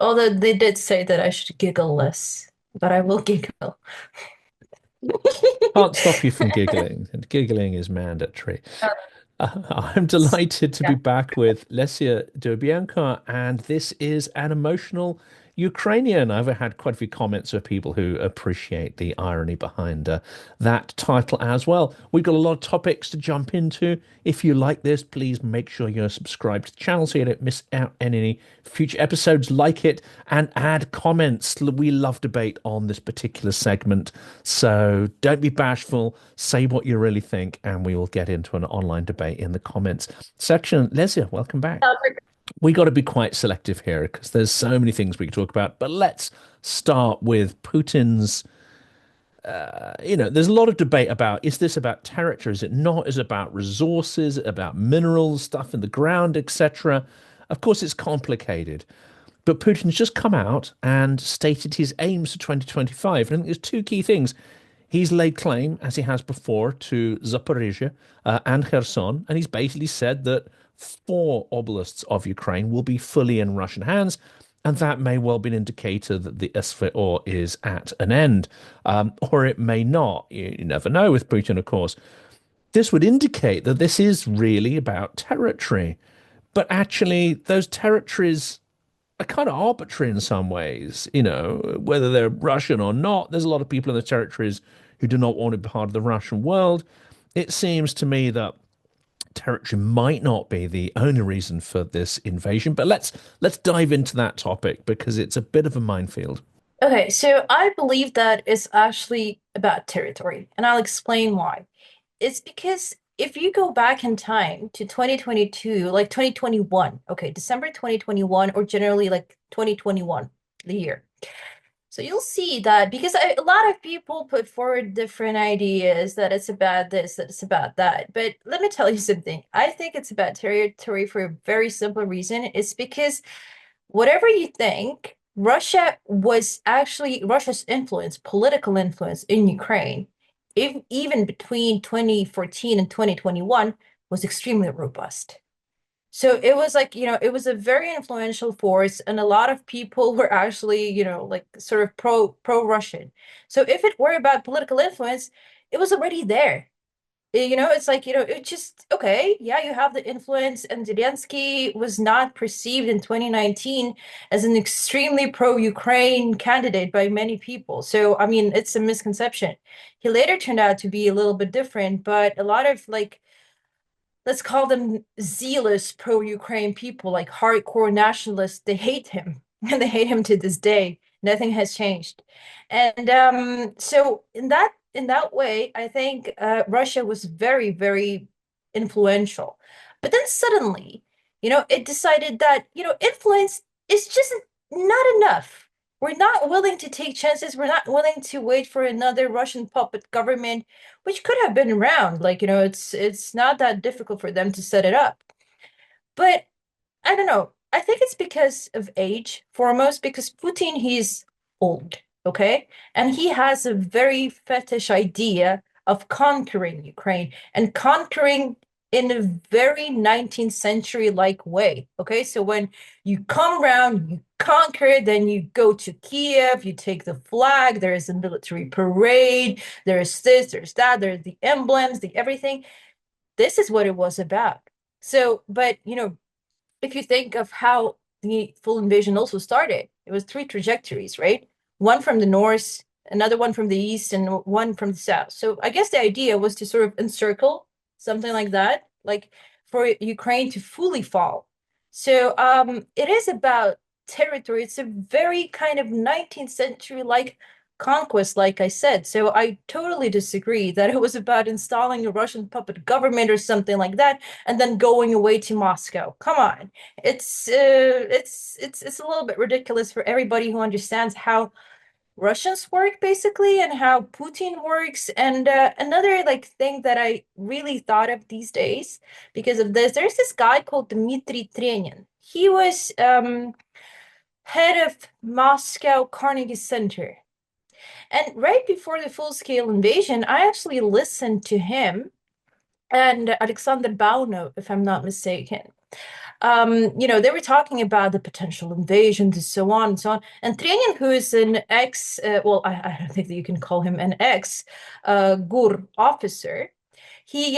Although they did say that I should giggle less, but I will giggle. Can't stop you from giggling, and giggling is mandatory. I'm delighted to be Yeah. back with Lesia Dubenko, and this is an emotional Ukrainian. I've had quite a few comments of people who appreciate the irony behind that title as well. We've got a lot of topics to jump into. If you like this, please make sure you're subscribed to the channel so you don't miss out on any future episodes. Like it and add comments. We love debate on this particular segment, so don't be bashful. Say what you really think, and we will get into an online debate in the comments section. Lesia, welcome back. We got to be quite selective here because there's so many things we could talk about. But let's start with Putin's. There's a lot of debate about, is this about territory? Is it not? Is it about resources, about minerals, stuff in the ground, etc.? Of course, it's complicated. But Putin's just come out and stated his aims for 2025. And I think there's two key things. He's laid claim, as he has before, to Zaporizhia and Kherson, and he's basically said that four oblasts of Ukraine will be fully in Russian hands, and that may well be an indicator that the SVO is at an end, or it may not. You never know with Putin, of course. This would indicate that this is really about territory, but actually, those territories are kind of arbitrary in some ways, whether they're Russian or not. There's a lot of people in the territories who do not want to be part of the Russian world. It seems to me that territory might not be the only reason for this invasion, but let's dive into that topic because it's a bit of a minefield. Okay, so I believe that it's actually about territory, and I'll explain why. It's because if you go back in time to 2022, like 2021, okay, December 2021, or generally like 2021, the year. So you'll see that because a lot of people put forward different ideas that it's about this, that it's about that. But let me tell you something. I think it's about territory for a very simple reason. It's because whatever you think, Russia's influence, political influence in Ukraine, even between 2014 and 2021, was extremely robust. So it was like, it was a very influential force, and a lot of people were actually, like sort of pro-Russian. So if it were about political influence, it was already there. It's like, it just, okay, yeah, you have the influence, and Zelenskyy was not perceived in 2019 as an extremely pro-Ukraine candidate by many people. So, I mean, it's a misconception. He later turned out to be a little bit different, but a lot of like, let's call them zealous pro-Ukraine people, like hardcore nationalists, they hate him and they hate him to this day. Nothing has changed. And so in that way, I think Russia was very, very influential. But then suddenly, it decided that, influence is just not enough. We're not willing to take chances. We're not willing to wait for another Russian puppet government, which could have been around. Like, it's not that difficult for them to set it up. But I don't know. I think it's because of age, foremost, because Putin, he's old, okay? And he has a very fetish idea of conquering Ukraine and conquering in a very 19th century like way, okay? So when you come around, you conquer, then you go to Kyiv, you take the flag, there is a military parade, there's this, there's that, there's the emblems, the everything. This is what it was about. So, but if you think of how the full invasion also started, it was three trajectories, right? One from the north, another one from the east, and one from the south. So I guess the idea was to sort of encircle something like that, like for Ukraine to fully fall. So it is about territory. It's a very kind of 19th century like conquest, like I said. So I totally disagree that it was about installing a Russian puppet government or something like that and then going away to Moscow. Come on. It's a little bit ridiculous for everybody who understands how Russians work basically and how Putin works. And another like thing that I really thought of these days because of this, there's this guy called Dmitry Trenin. He was head of Moscow Carnegie Center. And right before the full-scale invasion, I actually listened to him and Alexander Bauno, if I'm not mistaken. they were talking about the potential invasions and so on and so on. And Trenin, who is an ex, well, I don't think that you can call him an ex GUR officer, he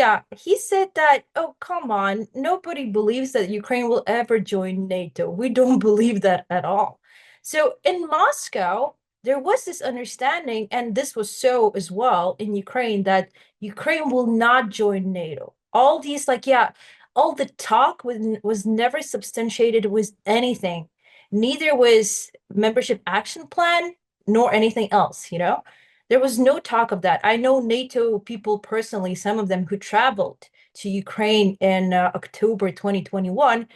said that, oh, come on, nobody believes that Ukraine will ever join NATO. We don't believe that at all. So in Moscow, there was this understanding, and this was so as well in Ukraine, that Ukraine will not join NATO. All these, like, yeah, all the talk was never substantiated with anything. Neither was membership action plan nor anything else, you know? There was no talk of that. I know NATO people personally, some of them who traveled to Ukraine in October 2021,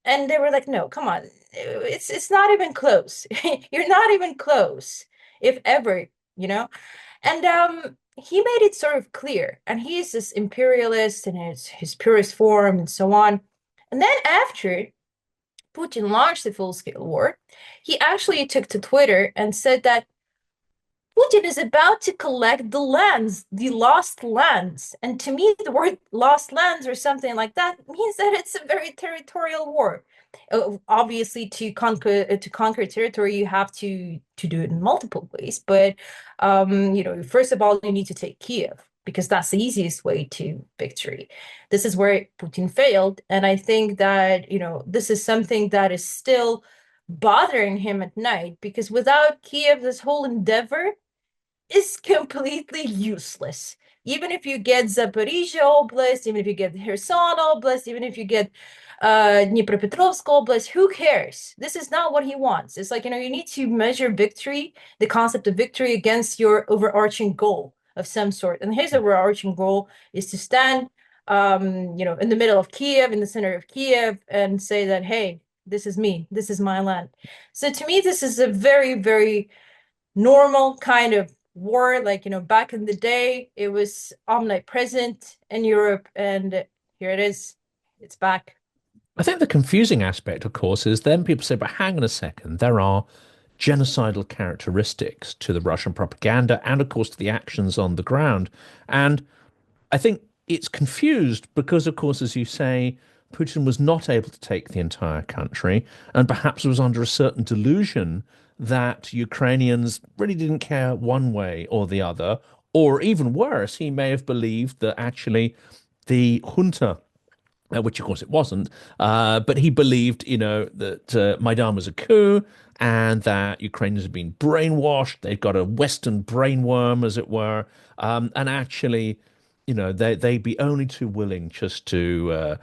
and they were like, "No, come on, it's not even close. You're not even close, if ever, you know." And he made it sort of clear, and he is this imperialist in his purest form and so on. And then after Putin launched the full-scale war, he actually took to Twitter and said that Putin is about to collect the lands, the lost lands. And to me, the word lost lands or something like that means that it's a very territorial war. Obviously, to conquer territory, you have to do it in multiple ways. But first of all, you need to take Kyiv because that's the easiest way to victory. This is where Putin failed, and I think that this is something that is still bothering him at night because without Kyiv, this whole endeavor is completely useless. Even if you get Zaporizhia Oblast, even if you get Kherson Oblast, even if you get Dnipropetrovsk Oblast, who cares? This is not what he wants. It's like, you need to measure victory, the concept of victory against your overarching goal of some sort. And his overarching goal is to stand, in the middle of Kiev, in the center of Kiev, and say that, hey, this is me, this is my land. So to me, this is a very, very normal kind of war. Like, back in the day, it was omnipresent in Europe, and here it is. It's back. I think the confusing aspect, of course, is then people say, but hang on a second, there are genocidal characteristics to the Russian propaganda and, of course, to the actions on the ground. And I think it's confused because, of course, as you say, Putin was not able to take the entire country and perhaps was under a certain delusion that Ukrainians really didn't care one way or the other. Or even worse, he may have believed that actually the junta, which of course it wasn't, but he believed, that Maidan was a coup and that Ukrainians had been brainwashed. They've got a Western brainworm, as it were, and actually, they'd be only too willing just to,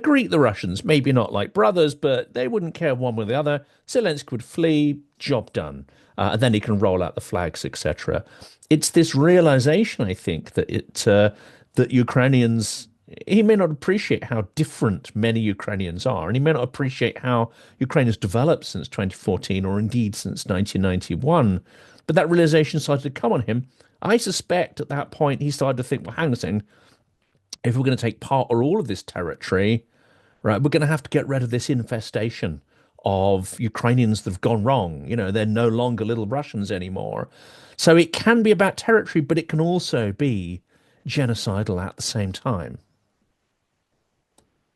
greet the Russians. Maybe not like brothers, but they wouldn't care one way or the other. Zelenskyy would flee, job done, and then he can roll out the flags, etc. It's this realization, I think, that Ukrainians. He may not appreciate how different many Ukrainians are, and he may not appreciate how Ukraine has developed since 2014 or indeed since 1991. But that realization started to come on him. I suspect at that point he started to think, well, hang on a second, if we're going to take part or all of this territory, right, we're going to have to get rid of this infestation of Ukrainians that have gone wrong. They're no longer little Russians anymore. So it can be about territory, but it can also be genocidal at the same time.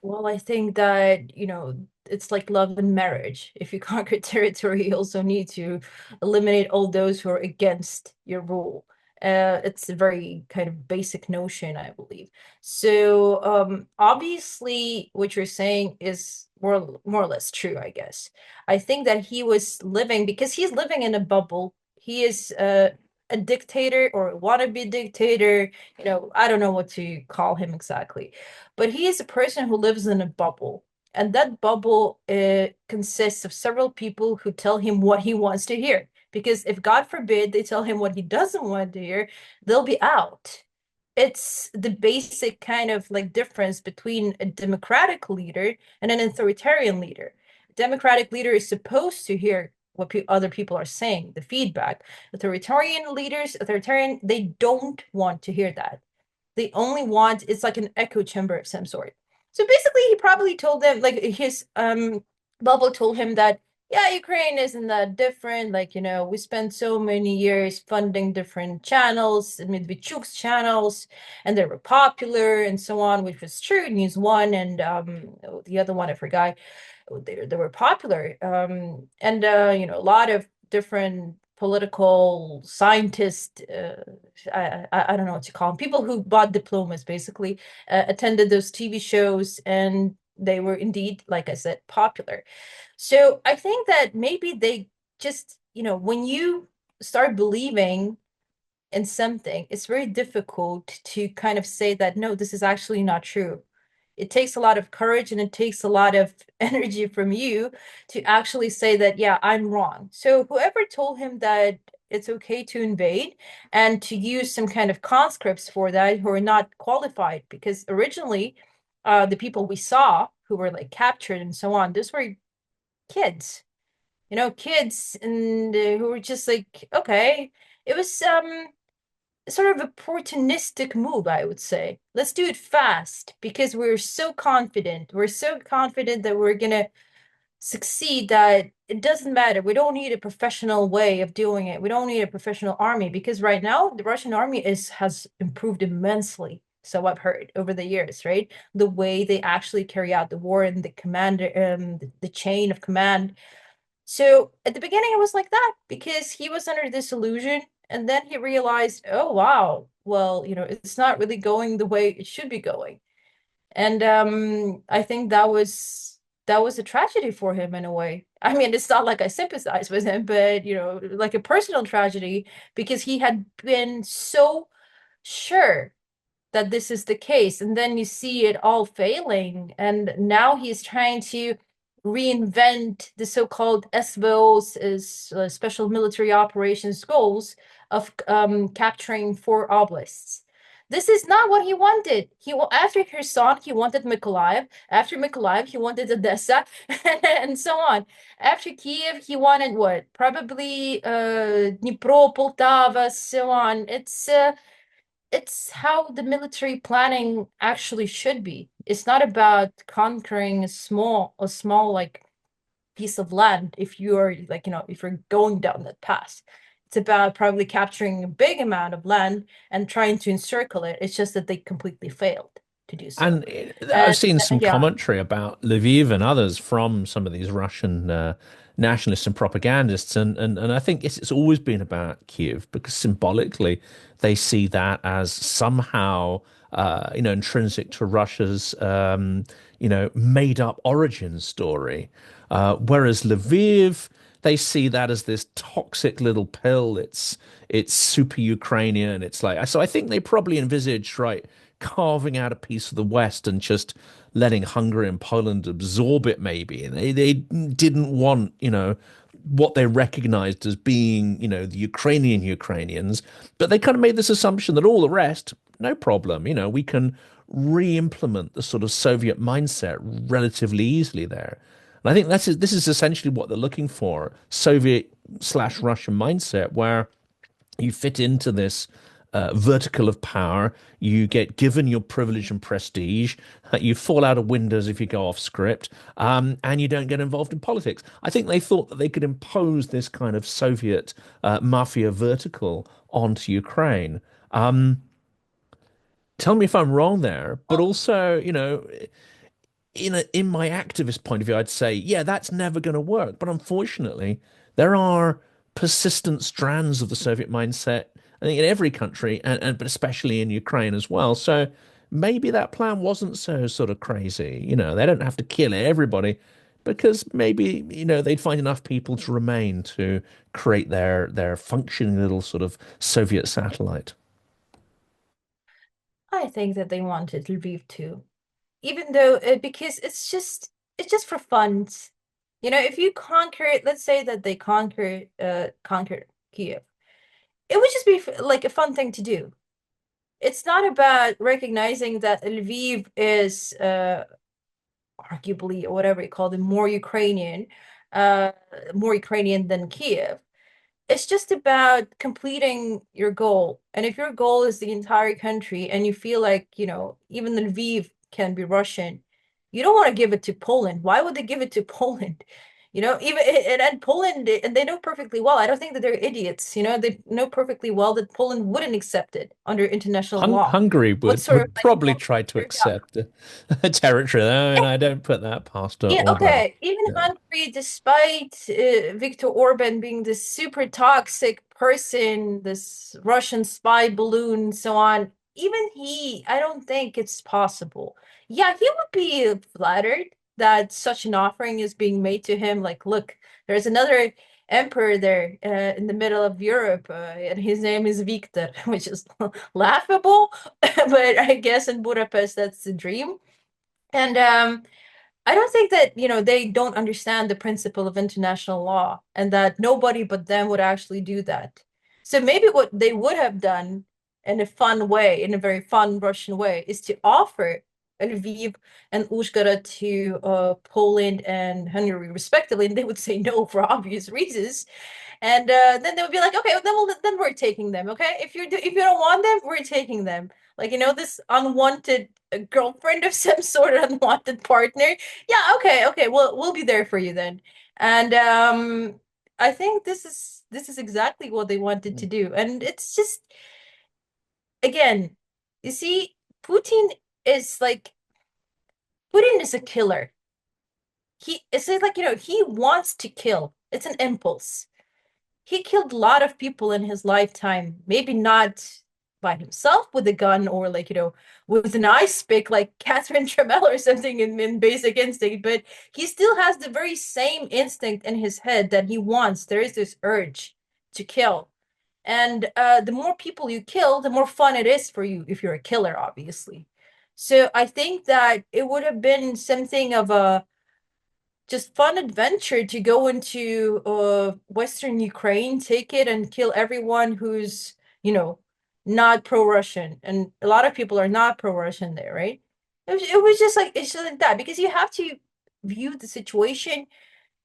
Well, I think that, it's like love and marriage. If you conquer territory, you also need to eliminate all those who are against your rule. It's a very kind of basic notion, I believe. So, obviously, what you're saying is more or less true, I guess. I think that he was living because he's living in a bubble. He is a dictator or a wannabe dictator. I don't know what to call him exactly, but he is a person who lives in a bubble. And that bubble consists of several people who tell him what he wants to hear. Because if, God forbid, they tell him what he doesn't want to hear, they'll be out. It's the basic kind of like difference between a democratic leader and an authoritarian leader. A democratic leader is supposed to hear what other people are saying, the feedback. Authoritarian, they don't want to hear that. They only want, it's like an echo chamber of some sort. So basically, he probably told them, like his bubble told him that yeah, Ukraine isn't that different. Like, we spent so many years funding different channels, Medvedchuk's channels, and they were popular and so on, which was true. News One and the other one, I forgot. They were popular. And a lot of different political scientists, I don't know what to call them, people who bought diplomas basically, attended those TV shows, and they were indeed, like I said, popular. So I think that maybe they just, when you start believing in something, it's very difficult to kind of say that, no, this is actually not true. It takes a lot of courage and it takes a lot of energy from you to actually say that, yeah, I'm wrong. So whoever told him that it's okay to invade and to use some kind of conscripts for that who are not qualified, because originally the people we saw who were like captured and so on, those were kids, kids and who were just like, okay, it was sort of a opportunistic move, I would say. Let's do it fast because we're so confident. We're so confident that we're gonna succeed that it doesn't matter. We don't need a professional way of doing it. We don't need a professional army because right now the Russian army has improved immensely. So I've heard over the years, right? The way they actually carry out the war and the commander, the chain of command. So at the beginning, it was like that because he was under this illusion, and then he realized, oh wow, well, it's not really going the way it should be going. And I think that was a tragedy for him in a way. I mean, it's not like I sympathize with him, but like a personal tragedy because he had been so sure that this is the case. And then you see it all failing. And now he's trying to reinvent the so-called SVOs, is special military operations goals of capturing 4 oblasts. This is not what he wanted. After Kherson, he wanted Mykolaiv. After Mykolaiv, he wanted Odessa, and so on. After Kyiv, he wanted what? Probably Dnipro, Poltava, so on. It's how the military planning actually should be. It's not about conquering a small like piece of land if you're like, if you're going down that path. It's about probably capturing a big amount of land and trying to encircle it. It's just that they completely failed to do so. And I've And seen some yeah, commentary about Lviv and others from some of these Russian nationalists and propagandists, and I think it's always been about Kyiv because symbolically they see that as somehow intrinsic to Russia's made up origin story, whereas Lviv they see that as this toxic little pill. It's super Ukrainian. It's like so. I think they probably envisaged right carving out a piece of the West and just letting Hungary and Poland absorb it. Maybe and they didn't want what they recognized as being the Ukrainians, but they kind of made this assumption that all the rest no problem. We can re-implement the sort of Soviet mindset relatively easily there. And I think this is essentially what they're looking for, Soviet/Russian mindset, where you fit into this vertical of power, you get given your privilege and prestige, you fall out of windows if you go off script, and you don't get involved in politics. I think they thought that they could impose this kind of Soviet mafia vertical onto Ukraine. Tell me if I'm wrong there, but well, also, in my activist point of view, I'd say, yeah, that's never going to work. But unfortunately, there are persistent strands of the Soviet mindset, I think, in every country, and but especially in Ukraine as well. So maybe that plan wasn't so sort of crazy. They don't have to kill everybody because maybe, they'd find enough people to remain to create their functioning little sort of Soviet satellite. I think that they wanted Lviv too, even though because it's just for fun. If you conquer it, let's say that they conquered Kiev, it would just be like a fun thing to do. It's not about recognizing that Lviv is arguably, or whatever you call it, uh, more Ukrainian than Kiev. It's just about completing your goal. And if your goal is the entire country and you feel like, even Lviv can be Russian, you don't want to give it to Poland. Why would they give it to Poland? Even and Poland, and they know perfectly well. I don't think that they're idiots. They know perfectly well that Poland wouldn't accept it under international law. Hungary What would sort of would like probably try to accept a territory. I mean, I don't put that past yeah, Orban. okay. Even Yeah. Hungary, despite Viktor Orban being this super toxic person, this Russian spy balloon, and so on, even he, I don't think it's possible. Yeah, he would be flattered that such an offering is being made to him. Like, look, there's another emperor there in the middle of Europe, and his name is Viktor, which is laughable, but I guess in Budapest, that's the dream. And I don't think that, they don't understand the principle of international law and that nobody but them would actually do that. So maybe what they would have done in a fun way, in a very fun Russian way, is to offer Lviv and Uzhhorod to Poland and Hungary respectively, and they would say no for obvious reasons. And then they would be like, okay, then we're taking them. Okay, if you don't want them, we're taking them. Like this unwanted girlfriend of some sort, of unwanted partner. Yeah, okay, we'll be there for you then. And I think this is exactly what they wanted to do. And it's just again, you see, Putin is like Putin is a killer. It's like he wants to kill. It's an impulse. He killed a lot of people in his lifetime. Maybe not by himself with a gun or like, with an ice pick like Catherine Tremel or something in Basic Instinct, but he still has the very same instinct in his head that he wants. There is this urge to kill. And the more people you kill, the more fun it is for you if you're a killer, obviously. So I think that it would have been something of a just fun adventure to go into Western Ukraine, take it and kill everyone who's, not pro-Russian. And a lot of people are not pro-Russian there, right? It was just like it's just like that because you have to view the situation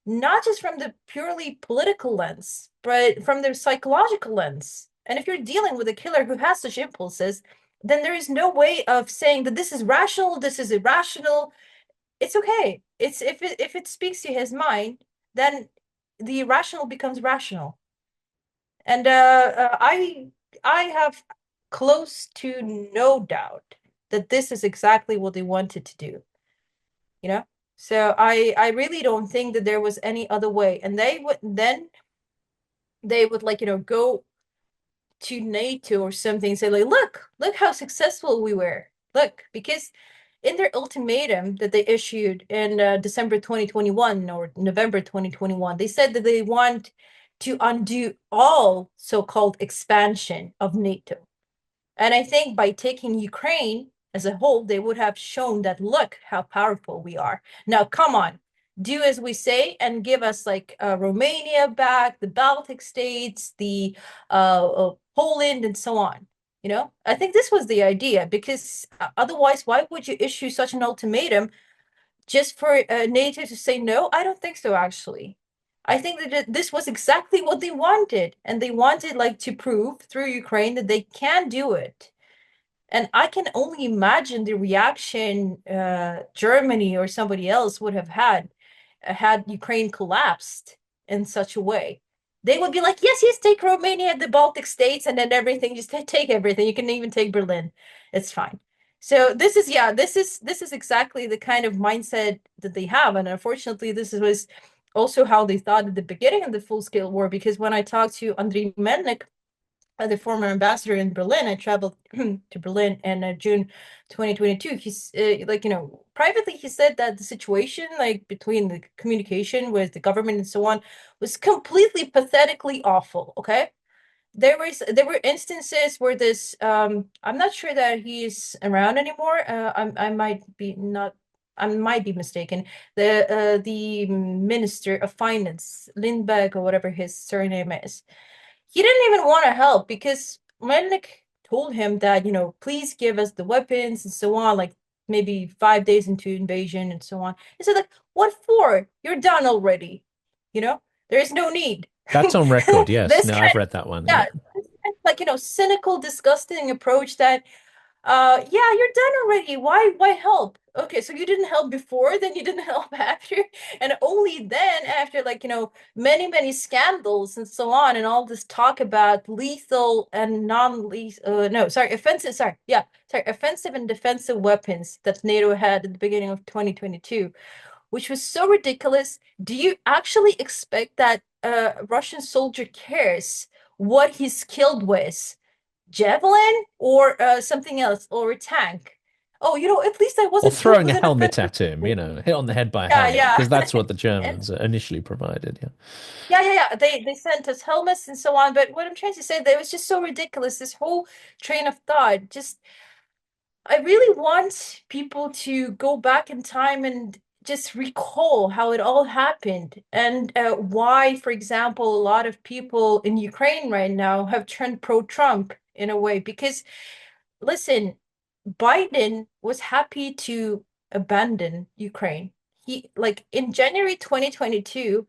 not just from the purely political lens, but from the psychological lens. And if you're dealing with a killer who has such impulses, then there is no way of saying that this is rational, this is irrational. It's okay. It's if it speaks to his mind, then the irrational becomes rational. And I have close to no doubt that this is exactly what they wanted to do, you know? So I really don't think that there was any other way. And they would like, go to NATO or something and say like, look how successful we were. Look, because in their ultimatum that they issued in December 2021 or November 2021, they said that they want to undo all so-called expansion of NATO. And I think by taking Ukraine as a whole, they would have shown that, look how powerful we are. Now, come on, do as we say and give us like Romania back, the Baltic states, the Poland, and so on. I think this was the idea because otherwise, why would you issue such an ultimatum just for NATO to say no? I don't think so, actually. I think that this was exactly what they wanted, and they wanted like to prove through Ukraine that they can do it. And I can only imagine the reaction Germany or somebody else would have had Ukraine collapsed in such a way. They would be like, yes, yes, take Romania, the Baltic states, and then everything, just take everything. You can even take Berlin. It's fine. So this is exactly the kind of mindset that they have. And unfortunately, was also how they thought at the beginning of the full-scale war, because when I talked to Andriy Melnik, the former ambassador in Berlin, I traveled to Berlin in June 2022. He's like, privately, he said that the situation, like between the communication with the government and so on, was completely pathetically awful. Okay. There were instances where this I'm not sure that he's around anymore. I might be not I might be mistaken. The Minister of Finance, Lindbergh, or whatever his surname is, he didn't even want to help because Melnik told him that, please give us the weapons and so on, like maybe 5 days into invasion and so on. He said, like, what for? You're done already. There is no need. That's on record. Yes. This No, kind I've read that one. Yeah. yeah, like, cynical, disgusting approach that Yeah, you're done already. Why help? Okay, so you didn't help before, then you didn't help after, and only then after, like, many scandals and so on, and all this talk about lethal and non-lethal, no, sorry, offensive, sorry, yeah, sorry, offensive and defensive weapons that NATO had at the beginning of 2022, which was so ridiculous. Do you actually expect that a Russian soldier cares what he's killed with? Javelin or something else or a tank? Oh, at least I Or wasn't killed throwing a with an helmet offensive at him, weapon. hit on the head by a Yeah, helmet, yeah. because that's what the And Germans initially provided. Yeah. yeah. They sent us helmets and so on. But what I'm trying to say, that it was just so ridiculous. This whole train of thought. Just, I really want people to go back in time and just recall how it all happened, and why, for example, a lot of people in Ukraine right now have turned pro-Trump in a way. Because listen, Biden was happy to abandon Ukraine. He, like, in January 2022,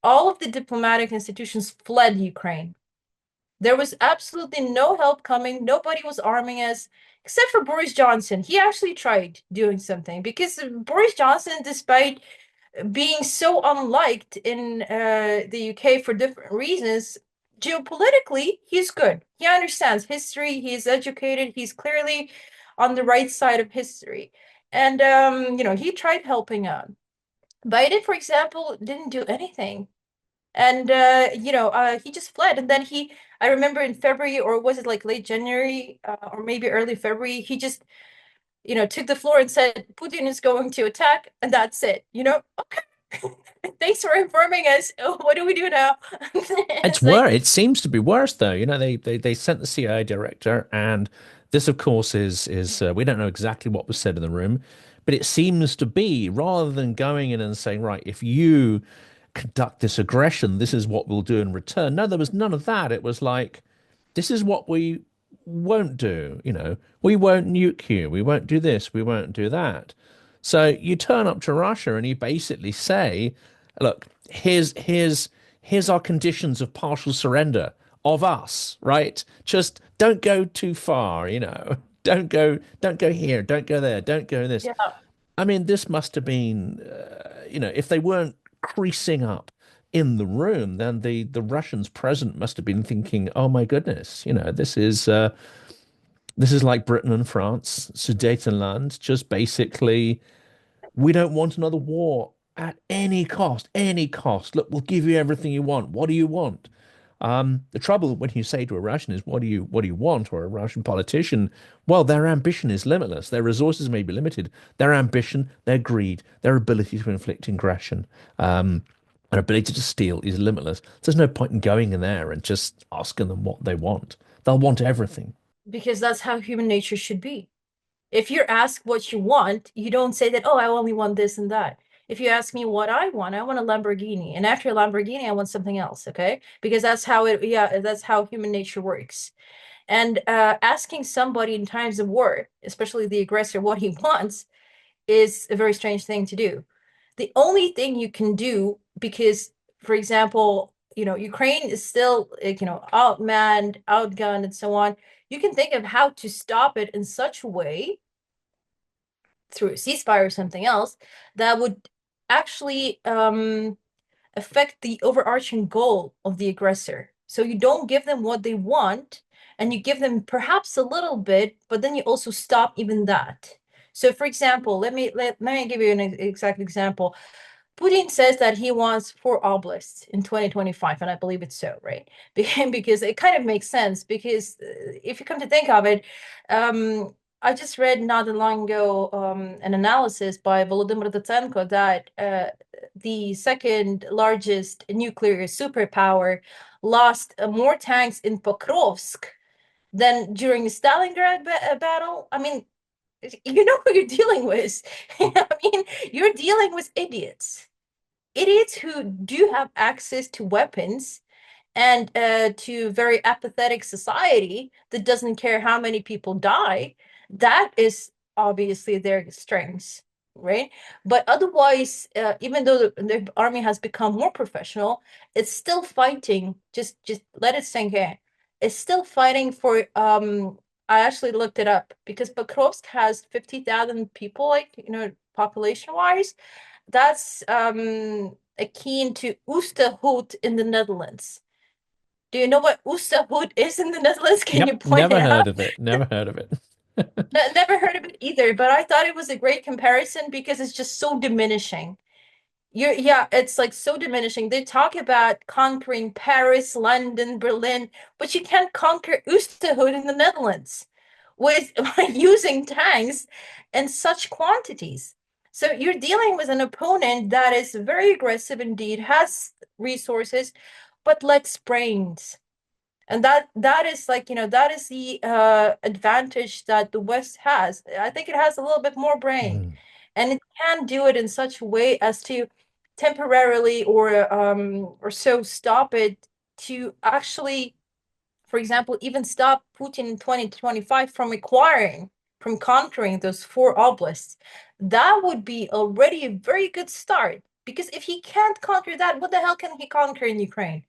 all of the diplomatic institutions fled Ukraine. There was absolutely no help coming. Nobody was arming us except for Boris Johnson. He actually tried doing something, because Boris Johnson, despite being so unliked in the UK for different reasons, geopolitically, he's good. He understands history. He's educated. He's clearly on the right side of history. And, he tried helping out. Biden, for example, didn't do anything. And, he just fled. And then I remember in February, or was it like late January, or maybe early February, he just, took the floor and said, Putin is going to attack, and that's it. Okay. Thanks for informing us. Oh, what do we do now? It's It's like, worse. It seems to be worse, though. They sent the CIA director, and this, of course, is we don't know exactly what was said in the room, but it seems to be, rather than going in and saying, right, if you conduct this aggression, this is what we'll do in return. No, there was none of that. It was like, this is what we won't do. We won't nuke you. We won't do this. We won't do that. So you turn up to Russia and you basically say, look, here's our conditions of partial surrender of us, right? Just don't go too far. Don't go here, don't go there, don't go this. yeah, I mean, this must have been, if they weren't creasing up in the room, then the Russians present must have been thinking, "Oh my goodness, this is like Britain and France, Sudetenland, just basically, we don't want another war at any cost, any cost. Look, we'll give you everything you want. What do you want?" The trouble when you say to a Russian is, what do you want? Or a Russian politician, well, their ambition is limitless. Their resources may be limited. Their ambition, their greed, their ability to inflict aggression, their ability to steal is limitless. There's no point in going in there and just asking them what they want. They'll want everything. because that's how human nature should be. If you're asked what you want, you don't say that, oh, I only want this and that. If you ask me what I want a Lamborghini. And after a Lamborghini, I want something else, okay? Because that's how human nature works. And asking somebody in times of war, especially the aggressor, what he wants is a very strange thing to do. The only thing you can do, because, for example, Ukraine is still, like, outmanned, outgunned, and so on. You can think of how to stop it in such a way, through a ceasefire or something else, that would actually affect the overarching goal of the aggressor. So you don't give them what they want, and you give them perhaps a little bit, but then you also stop even that. So, for example, let me give you an exact example. Putin says that he wants 4 oblasts in 2025, and I believe it's so, right? Because it kind of makes sense. Because if you come to think of it, I just read not that long ago an analysis by Volodymyr Datsenko that the second largest nuclear superpower lost more tanks in Pokrovsk than during the Stalingrad battle. I mean, you know who you're dealing with. I mean, you're dealing with idiots who do have access to weapons, and to very apathetic society that doesn't care how many people die. That is obviously their strengths, right? But otherwise, even though the army has become more professional, it's still fighting. Just let it sink in. It's still fighting for I actually looked it up because Pokrovsk has 50,000 people, like, population wise. That's akin to Oosterhout in the Netherlands. Do you know what Oosterhout is in the Netherlands? Can Yep, you point never it heard out? of it. Never heard of it. Never heard of it either, but I thought it was a great comparison because it's just so diminishing. Yeah, it's like so diminishing. They talk about conquering Paris, London, Berlin, but you can't conquer Oosterhout in the Netherlands with using tanks in such quantities. So you're dealing with an opponent that is very aggressive indeed, has resources, but lacks brains. And that is like, that is the advantage that the West has. I think it has a little bit more brain, Mm, and it can do it in such a way as to temporarily or so stop it to actually, for example, even stop Putin in 2025 from conquering those four oblasts. That would be already a very good start. Because if he can't conquer that, what the hell can he conquer in Ukraine?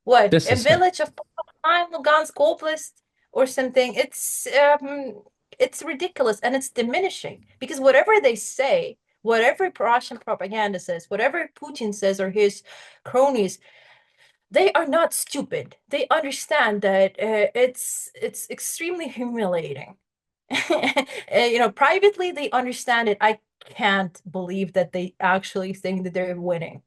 What, this a is it. village of Lugansk Oblast or something? It's ridiculous and it's diminishing because whatever they say, whatever Russian propaganda says, whatever Putin says or his cronies, they are not stupid. They understand that it's extremely humiliating. Privately they understand it. I can't believe that they actually think that they're winning.